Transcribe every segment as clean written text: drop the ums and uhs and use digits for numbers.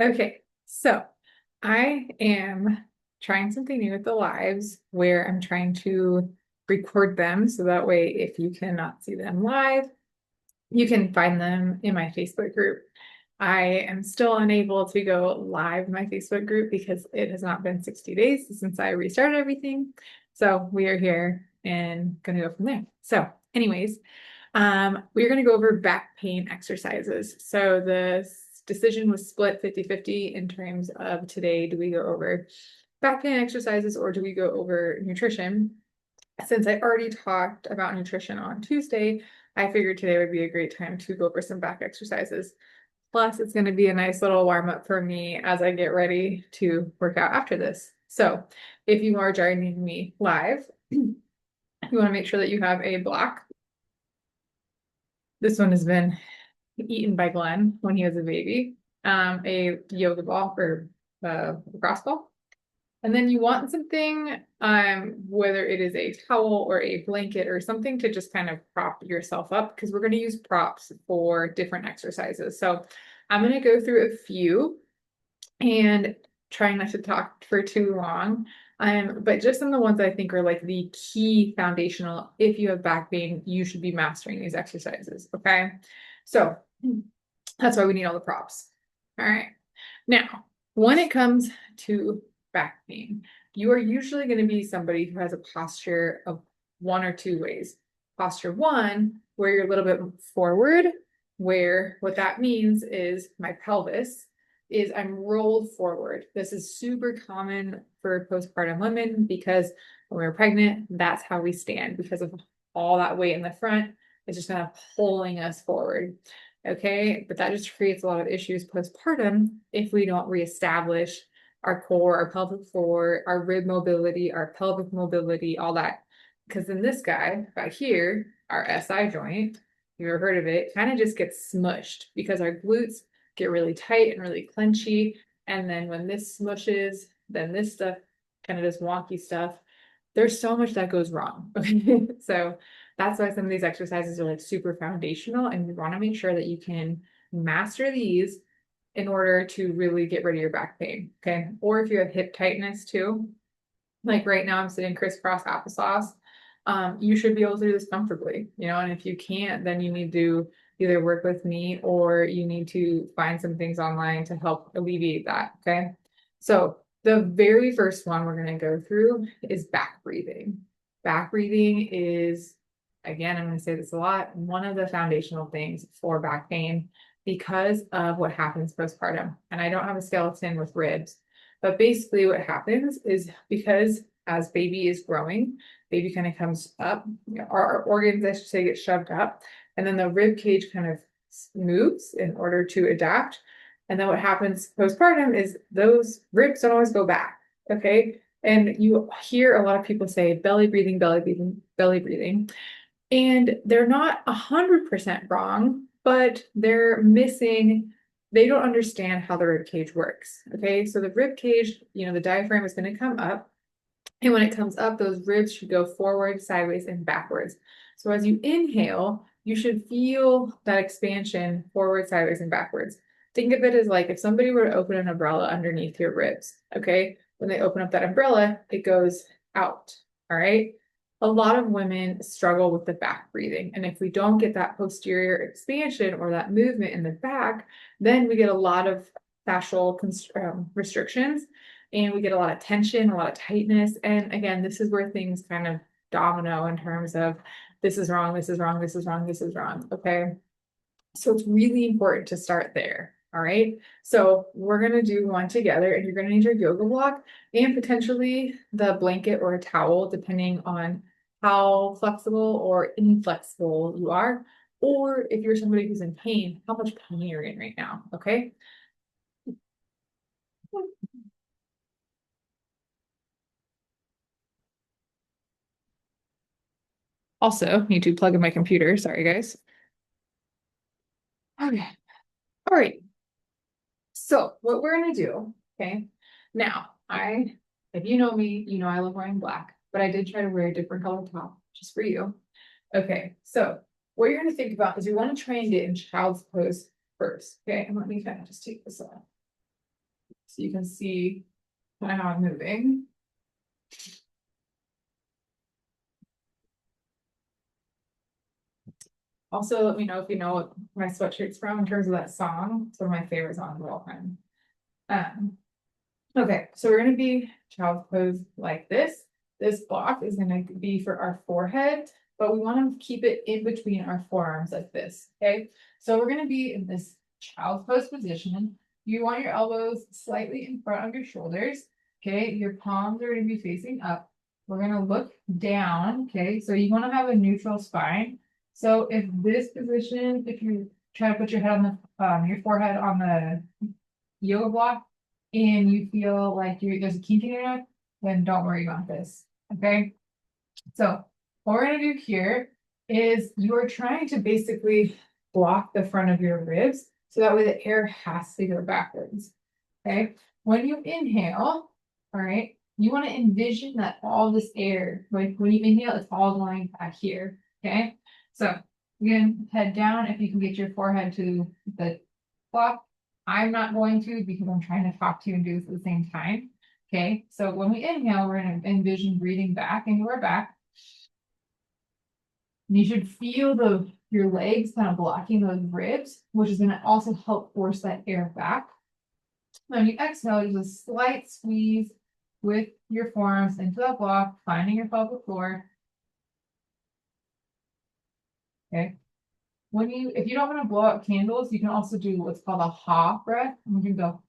Okay, so I am trying something new with the lives where I'm trying to record them so that way if you cannot see them live, you can find them in my Facebook group. I am still unable to go live in my Facebook group because it has not been 60 days since I restarted everything. So we are here and gonna go from there. So, anyways, we're going to go over back pain exercises. So the decision was split 50-50 in terms of today. Do we go over back pain exercises or do we go over nutrition? Since I already talked about nutrition on Tuesday, I figured today would be a great time to go over some back exercises. Plus, it's going to be a nice little warm up for me as I get ready to work out after this. So, if you are joining me live, you want to make sure that you have a block. This one has been eaten by Glenn when he was a baby, a yoga ball or lacrosse ball. And then you want something, whether it is a towel or a blanket or something to just kind of prop yourself up because we're going to use props for different exercises. So I'm going to go through a few and trying not to talk for too long. But just some of the ones I think are like the key foundational. If you have back pain, you should be mastering these exercises. Okay. So that's why we need all the props. All right. Now, when it comes to back pain, you are usually going to be somebody who has a posture of one or two ways. Posture one, where you're a little bit forward, where what that means is my pelvis is I'm rolled forward. This is super common for postpartum women because when we're pregnant, that's how we stand because of all that weight in the front. It's just kind of pulling us forward. Okay, but that just creates a lot of issues postpartum if we don't reestablish our core, our pelvic floor, our rib mobility, our pelvic mobility, all that. Because in this guy right here, our SI joint, you ever heard of it, kind of just gets smushed because our glutes get really tight and really clenchy. And then when this smushes, then this stuff kind of does wonky stuff. There's so much that goes wrong. Okay. So that's why some of these exercises are like super foundational, and you want to make sure that you can master these in order to really get rid of your back pain. Okay. Or if you have hip tightness too, like right now I'm sitting crisscross applesauce. You should be able to do this comfortably, and if you can't, then you need to either work with me or you need to find some things online to help alleviate that. Okay. So the very first one we're going to go through is back breathing. Back breathing is, again, I'm going to say this a lot, one of the foundational things for back pain because of what happens postpartum. And I don't have a skeleton with ribs, but basically what happens is because as baby is growing, baby kind of comes up, our organs, I should say, get shoved up, and then the rib cage kind of moves in order to adapt. And then what happens postpartum is those ribs don't always go back. Okay. And you hear a lot of people say belly breathing, belly breathing, belly breathing. And they're not 100% wrong, but they're missing, they don't understand how the rib cage works. Okay. So the rib cage, the diaphragm is going to come up. And when it comes up, those ribs should go forward, sideways, and backwards. So as you inhale, you should feel that expansion forward, sideways, and backwards. Think of it as like if somebody were to open an umbrella underneath your ribs, okay? When they open up that umbrella, it goes out, all right? A lot of women struggle with the back breathing. And if we don't get that posterior expansion or that movement in the back, then we get a lot of fascial restrictions and we get a lot of tension, a lot of tightness. And again, this is where things kind of domino in terms of this is wrong, this is wrong, this is wrong, this is wrong. Okay. So it's really important to start there. All right. So we're going to do one together and you're going to need your yoga block and potentially the blanket or a towel, depending on how flexible or inflexible you are, or if you're somebody who's in pain, how much pain you're in right now. Okay. Also, need to plug in my computer. Sorry, guys. Okay. All right. So what we're gonna do, okay? Now, if you know me, you know I love wearing black, but I did try to wear a different color top just for you. Okay, so what you're gonna think about is you want to try and get in child's pose first, okay? And let me kind of just take this off. So you can see kind of how I'm moving. Also, let me know if you know what my sweatshirt's from in terms of that song. It's one of my favorite songs of all time. Um, okay, so we're gonna be child's pose like this. This block is gonna be for our forehead, but we want to keep it in between our forearms like this. Okay, so we're gonna be in this child's pose position. You want your elbows slightly in front of your shoulders. Okay, your palms are gonna be facing up. We're gonna look down. Okay, so you want to have a neutral spine. So if this position, if you try to put your head on the your forehead on the yoga block and you feel like there's a kink in your neck, then don't worry about this. Okay. So what we're gonna do here is you're trying to basically block the front of your ribs so that way the air has to go backwards. Okay. When you inhale, all right, you want to envision that all this air, like when you inhale, it's all going back here. Okay. So again, head down if you can get your forehead to the block. I'm not going to because I'm trying to talk to you and do this at the same time. Okay, so when we inhale, we're going to envision breathing back into our back. And you should feel your legs kind of blocking those ribs, which is going to also help force that air back. When you exhale, there's a slight squeeze with your forearms into that block, finding your pelvic floor. Okay. If you don't want to blow out candles, you can also do what's called a ha breath. And you can go.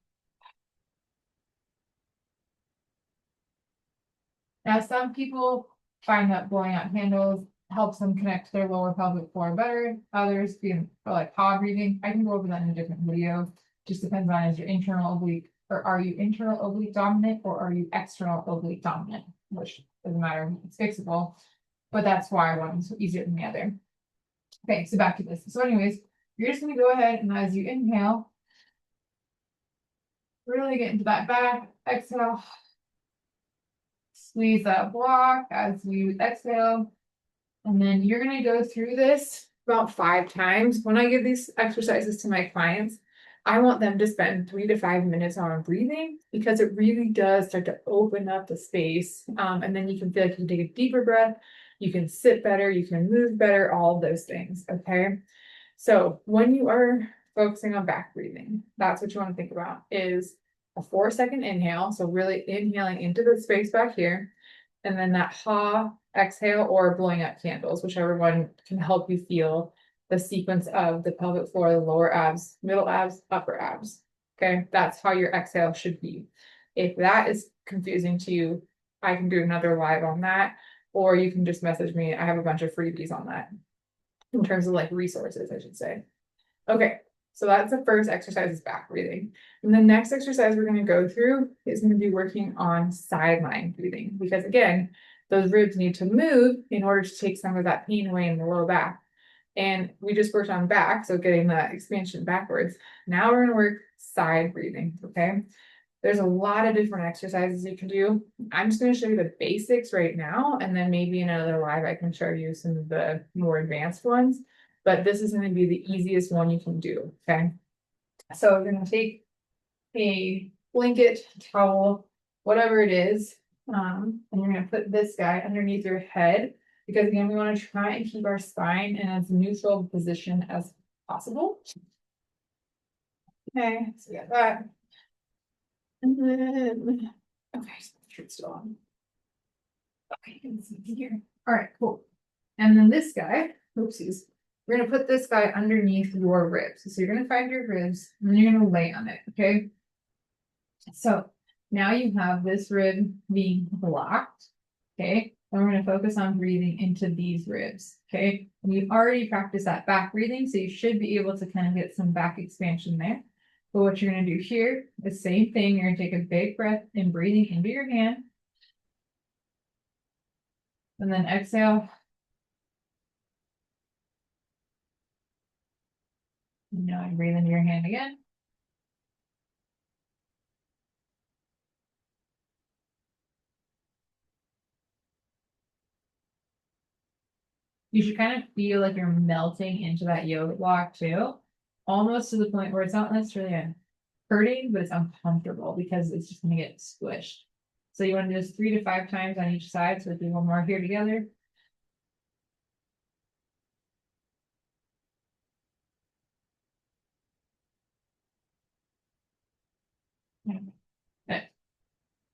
Now, some people find that blowing out candles helps them connect to their lower pelvic floor better. Others feel like ha breathing. I can go over that in a different video. Just depends on is your internal oblique or are you internal oblique dominant or are you external oblique dominant, which doesn't matter. It's fixable, but that's why one is easier than the other. Okay, so back to this. So anyways, you're just gonna go ahead and as you inhale, really get into that back, exhale, squeeze that block as you exhale. And then you're going to go through this about 5 times. When I give these exercises to my clients, I want them to spend 3 to 5 minutes on breathing because it really does start to open up the space. And then you can feel like you can take a deeper breath, you can sit better, you can move better, all of those things. Okay. So when you are focusing on back breathing, that's what you want to think about is a 4-second inhale. So really inhaling into the space back here. And then that ha exhale or blowing out candles, whichever one can help you feel the sequence of the pelvic floor, the lower abs, middle abs, upper abs. Okay, that's how your exhale should be. If that is confusing to you, I can do another live on that, or you can just message me. I have a bunch of freebies on that in terms of like resources, I should say. Okay, so that's the first exercise is back breathing. And the next exercise we're going to go through is going to be working on sideline breathing because again, those ribs need to move in order to take some of that pain away in the low back. And we just worked on back, so getting that expansion backwards. Now we're going to work side breathing, okay? There's a lot of different exercises you can do. I'm just going to show you the basics right now, and then maybe in another live I can show you some of the more advanced ones. But this is going to be the easiest one you can do, okay? So we're going to take a blanket, towel, whatever it is, and you're going to put this guy underneath your head because again, we want to try and keep our spine in as neutral position as possible. Okay, so we got that. And then, okay, so the shirt's still on. Okay, you can see here. All right, cool. And then this guy, oopsies, we're gonna put this guy underneath your ribs. So you're gonna find your ribs and then you're gonna lay on it, okay? So now you have this rib being blocked, okay? And we're gonna focus on breathing into these ribs, okay? And you've already practiced that back breathing, so you should be able to kind of get some back expansion there. But what you're gonna do here, the same thing, you're gonna take a big breath in breathing into your hand. And then exhale. Now I breathe into your hand again. You should kind of feel like you're melting into that yoga block too, almost to the point where it's not necessarily a hurting, but it's uncomfortable because it's just gonna get squished. So you want to do this 3 to 5 times on each side. So we'll do one more here together. Okay.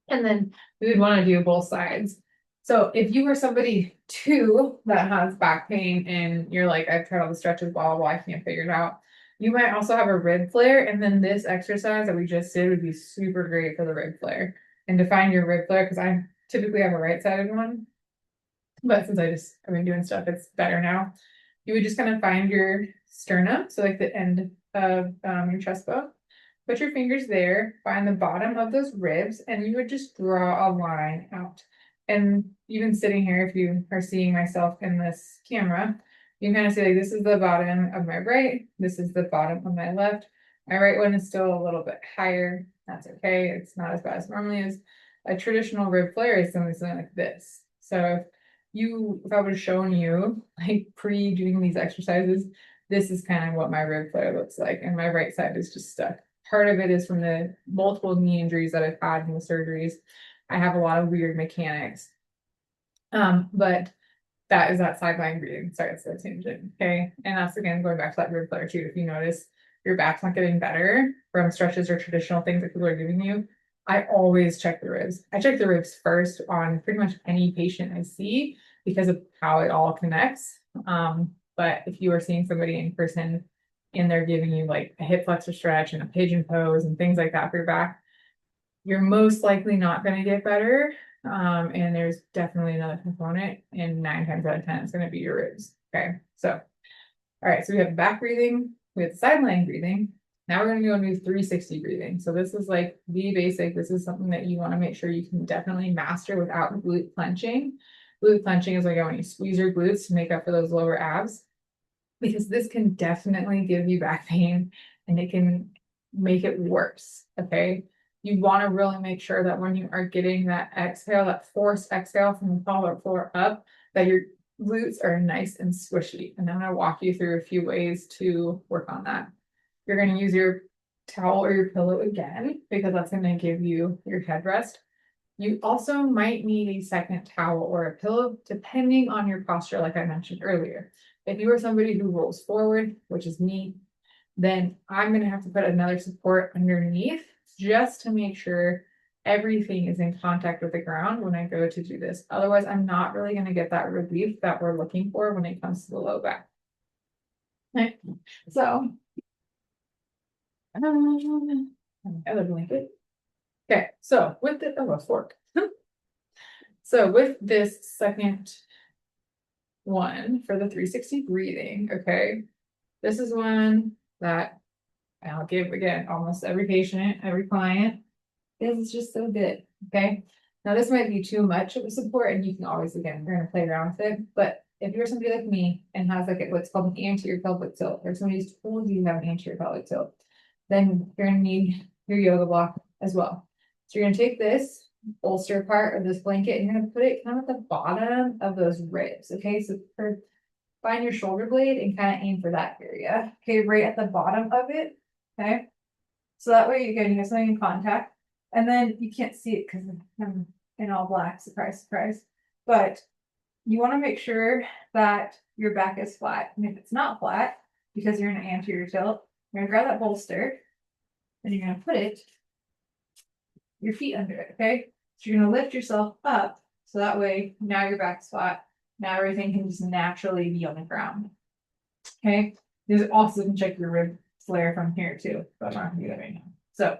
And then we would want to do both sides. So if you were somebody too that has back pain and you're like, I've tried all the stretches, blah, blah, blah, I can't figure it out. You might also have a rib flare. And then this exercise that we just did would be super great for the rib flare. And to find your rib flare, because I typically have a right-sided one, but since I've been doing stuff, it's better now. You would just kind of find your sternum, so like the end of your chest bone. Put your fingers there, find the bottom of those ribs, and you would just draw a line out. And even sitting here, if you are seeing myself in this camera, you can kind of see like this is the bottom of my right, this is the bottom of my left. My right one is still a little bit higher. That's okay. It's not as bad as normally is. A traditional rib flare is something like this. So if I would have shown you like pre doing these exercises, this is kind of what my rib flare looks like. And my right side is just stuck. Part of it is from the multiple knee injuries that I've had in the surgeries. I have a lot of weird mechanics. But that is that sideline breathing. Sorry, it's a tangent. Okay. And that's again going back to that rib flare too. If you notice your back's not getting better from stretches or traditional things that people are giving you, I always check the ribs. I check the ribs first on pretty much any patient I see because of how it all connects. But if you are seeing somebody in person and they're giving you like a hip flexor stretch and a pigeon pose and things like that for your back, you're most likely not going to get better. And there's definitely another component, and 9 times out of 10, it's going to be your ribs. Okay. So, all right. So we have back breathing, we have sideline breathing. Now we're going to go and do 360 breathing. So this is like the basic. This is something that you want to make sure you can definitely master without glute clenching. Glute clenching is like when you squeeze your glutes to make up for those lower abs, because this can definitely give you back pain and it can make it worse. Okay. You want to really make sure that when you are getting that exhale, that forced exhale from the pelvic floor up, that your glutes are nice and squishy. And I'm going to walk you through a few ways to work on that. You're going to use your towel or your pillow again, because that's going to give you your headrest. You also might need a second towel or a pillow, depending on your posture, like I mentioned earlier. If you are somebody who rolls forward, which is me, then I'm going to have to put another support underneath just to make sure everything is in contact with the ground when I go to do this. Otherwise, I'm not really going to get that relief that we're looking for when it comes to the low back. Okay. So, other blanket. Okay, so with the a fork. So with this second one for the 360 breathing, okay, this is one that I'll give again almost every patient, every client, because it's just so good. Okay. Now this might be too much of a support, and you can always again, we're gonna play around with it. But if you're somebody like me and has like what's called an anterior pelvic tilt, or somebody's told you have an anterior pelvic tilt, then you're gonna need your yoga block as well. So you're gonna take this bolster part of this blanket and you're gonna put it kind of at the bottom of those ribs. Okay, so find your shoulder blade and kind of aim for that area. Okay, right at the bottom of it. Okay, so that way again you have something in contact, and then you can't see it because I'm in all black. Surprise, surprise. But you want to make sure that your back is flat, and if it's not flat because you're in an anterior tilt, you're gonna grab that bolster and you're gonna put your feet under it. Okay, so you're gonna lift yourself up so that way now your back's flat. Now everything can just naturally be on the ground. Okay, there's also can check your rib flare from here too, but I'm not gonna do that right now. So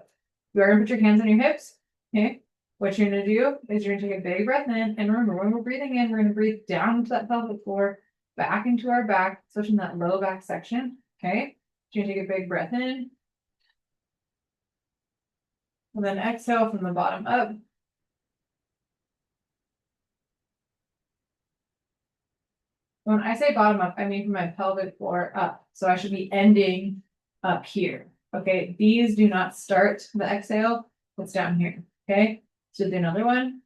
you are gonna put your hands on your hips. Okay, what you're gonna do is you're gonna take a big breath in, and remember when we're breathing in, we're gonna breathe down into that pelvic floor, back into our back, especially in that low back section. Okay, so you're gonna take a big breath in, and then exhale from the bottom up. When I say bottom up, I mean from my pelvic floor up. So I should be ending up here. Okay, these do not start the exhale. It's down here. Okay, so do another one.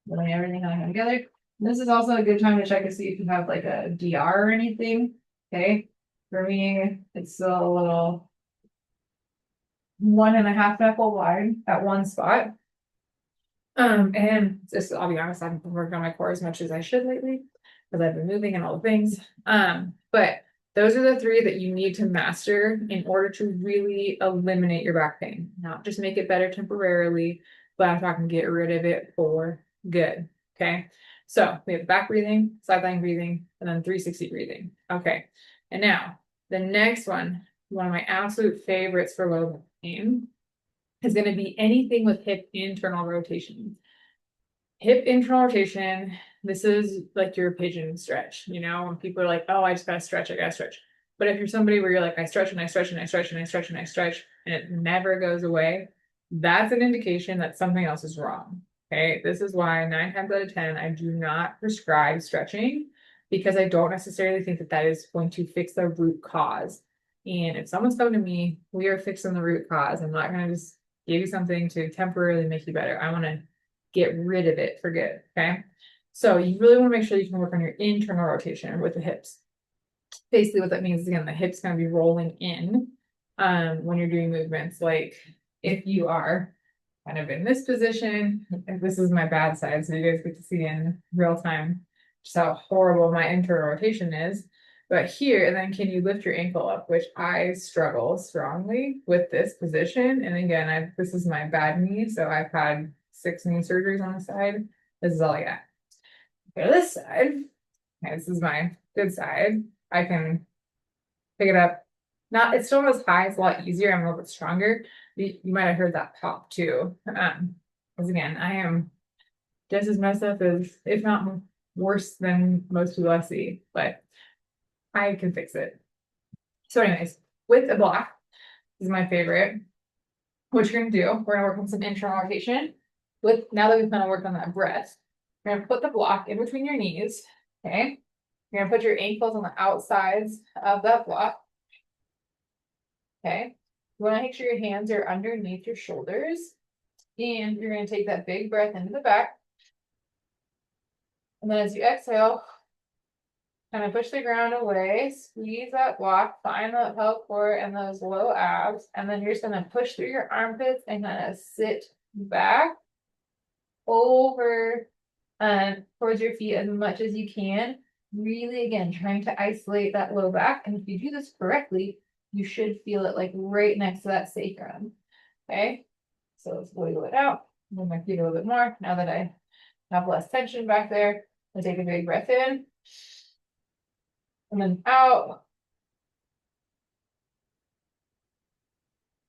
Putting everything kind of together. This is also a good time to check to see if you have like a DR or anything. Okay. For me, it's still a little 1.5 knuckle wide at one spot. And just I'll be honest, I haven't been working on my core as much as I should lately because I've been moving and all the things. But those are the three that you need to master in order to really eliminate your back pain, not just make it better temporarily, but I'm talking get rid of it for good. Okay. So we have back breathing, side lying breathing, and then 360 breathing. Okay. And now the next one of my absolute favorites for low back pain is going to be anything with hip internal rotation. Hip internal rotation, this is like your pigeon stretch, when people are like, oh, I just gotta stretch, I gotta stretch. But if you're somebody where you're like, I stretch and I stretch and I stretch and I stretch and I stretch, and it never goes away, that's an indication that something else is wrong. Okay. This is why 9 times out of 10, I do not prescribe stretching because I don't necessarily think that that is going to fix the root cause. And if someone's coming to me, we are fixing the root cause. I'm not going to just give you something to temporarily make you better. I want to get rid of it for good. Okay. So you really want to make sure you can work on your internal rotation with the hips. Basically, what that means is, again, the hips going to be rolling in when you're doing movements. Like if you are kind of in this position, and this is my bad side, so you guys get to see in real time just how horrible my internal rotation is. But here, and then can you lift your ankle up, which I struggle strongly with this position. And again, this is my bad knee, so I've had 6 knee surgeries on the side. This is all I got. Okay, this side, okay, this is my good side. I can pick it up. It's still not as high, it's a lot easier. I'm a little bit stronger. You might have heard that pop too. Because again, I am just as messed up as, if not worse than most people I see, but I can fix it. So anyways, with a block, this is my favorite. What you're gonna do, we're gonna work on some internal rotation. Now that we've kind of worked on that breath, you're gonna put the block in between your knees. Okay. You're gonna put your ankles on the outsides of that block. Okay. You want to make sure your hands are underneath your shoulders. And you're going to take that big breath into the back. And then as you exhale, kind of push the ground away, squeeze that block, find that pelvic floor and those low abs. And then you're just going to push through your armpits and kind of sit back over towards your feet as much as you can. Really, again, trying to isolate that low back. And if you do this correctly, you should feel it like right next to that sacrum. Okay. So let's wiggle it out. Move my feet a little bit more. Now that I have less tension back there, I take a big breath in. And then out.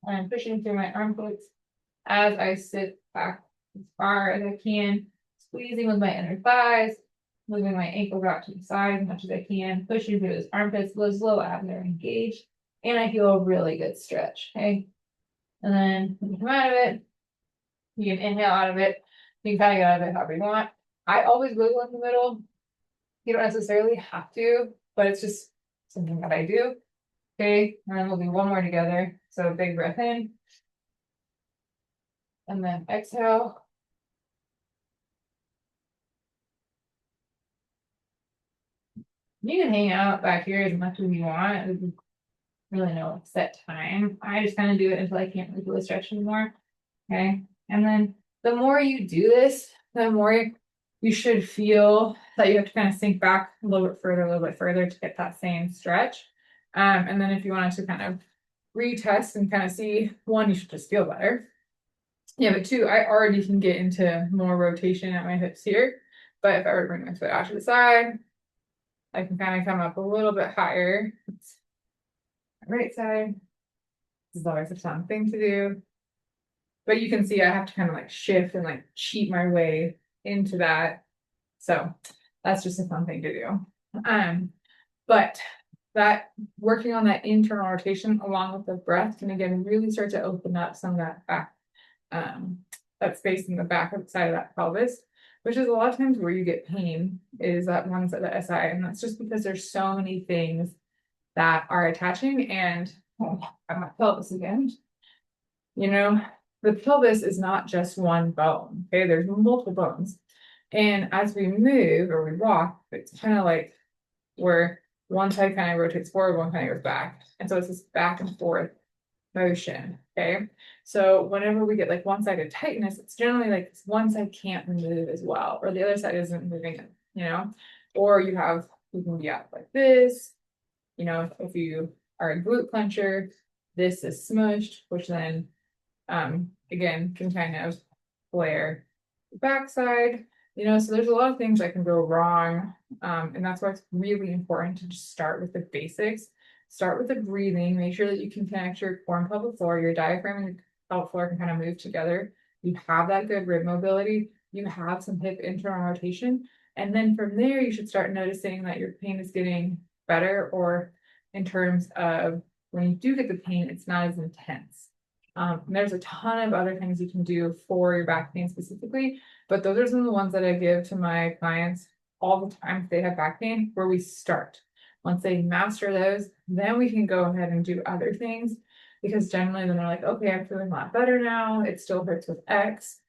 I'm pushing through my armpits as I sit back as far as I can, squeezing with my inner thighs, moving my ankles out to the side as much as I can, pushing through those armpits, those low abs are engaged, and I feel a really good stretch. Okay. And then when you come out of it, you can inhale out of it. You can kind of get out of it however you want. I always wiggle in the middle. You don't necessarily have to, but it's just something that I do. Okay, and then we'll do one more together. So big breath in. And then exhale. You can hang out back here as much as you want. There's really no set time. I just kind of do it until I can't really do a stretch anymore. Okay, and then the more you do this, the more you should feel that you have to kind of sink back a little bit further to get that same stretch. And then if you wanted to kind of retest and kind of see, one, you should just feel better. Yeah, but two, I already can get into more rotation at my hips here. But if I were to bring my foot out to the side, I can kind of come up a little bit higher. Right side. This is always a fun thing to do. But you can see I have to kind of like shift and like cheat my way into that. So that's just a fun thing to do. But that working on that internal rotation along with the breath can again really start to open up some of that back, that space in the back of the side of that pelvis, which is a lot of times where you get pain is that one side of the SI. And that's just because there's so many things that are attaching. And my pelvis again, the pelvis is not just one bone. Okay, there's multiple bones. And as we move or we walk, it's kind of like where one side kind of rotates forward, one kind of goes back. And so it's this back and forth motion. Okay. So whenever we get like one-sided tightness, it's generally like one side can't move as well, or the other side isn't moving, or you can be out like this, if you are a glute clencher, this is smushed, which then again can kind of flare the backside, so there's a lot of things that can go wrong. And that's why it's really important to just start with the basics. Start with the breathing, make sure that you can connect your core and pelvic floor, your diaphragm and your pelvic floor can kind of move together. You have that good rib mobility, you have some hip internal rotation. And then from there, you should start noticing that your pain is getting better, or in terms of when you do get the pain, it's not as intense. There's a ton of other things you can do for your back pain specifically, but those are some of the ones that I give to my clients all the time if they have back pain, where we start. Once they master those, then we can go ahead and do other things, because generally then they're like, okay, I'm feeling a lot better now. It still hurts with X,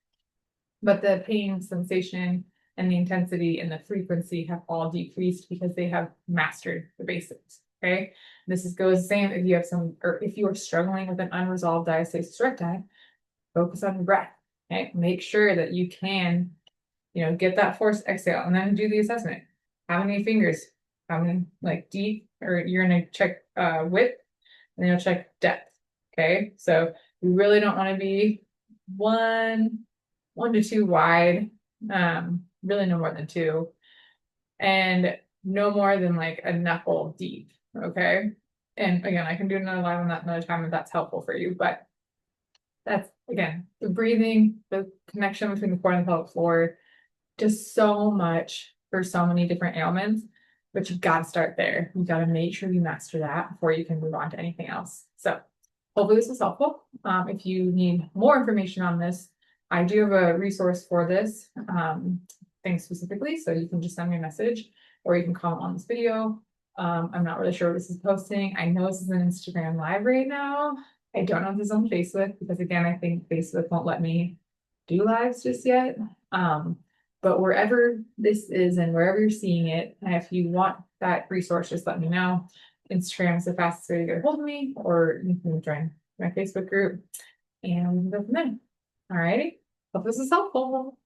but the pain sensation and the intensity and the frequency have all decreased because they have mastered the basics. Okay. Goes the same if you have or if you are struggling with an unresolved diastasis recti, focus on your breath. Okay. Make sure that you can, get that forced exhale and then do the assessment. How many fingers? How many like deep, or you're going to check width and then you'll check depth. Okay. So we really don't want to be one to two wide, really no more than two, and no more than like a knuckle deep. Okay. And again, I can do another live on that another time if that's helpful for you, but that's again, the breathing, the connection between the core and the pelvic floor, just so much for so many different ailments, but you've got to start there. You got to make sure you master that before you can move on to anything else. So hopefully this is helpful. If you need more information on this, I do have a resource for this thing specifically, so you can just send me a message or you can comment on this video. I'm not really sure what this is posting. I know this is an Instagram live right now. I don't know if this is on Facebook, because again, I think Facebook won't let me do lives just yet. But wherever this is and wherever you're seeing it, if you want that resource, just let me know. Instagram is the fastest way to get a hold of me, or you can join my Facebook group and we can go from there. All righty. Hope this is helpful.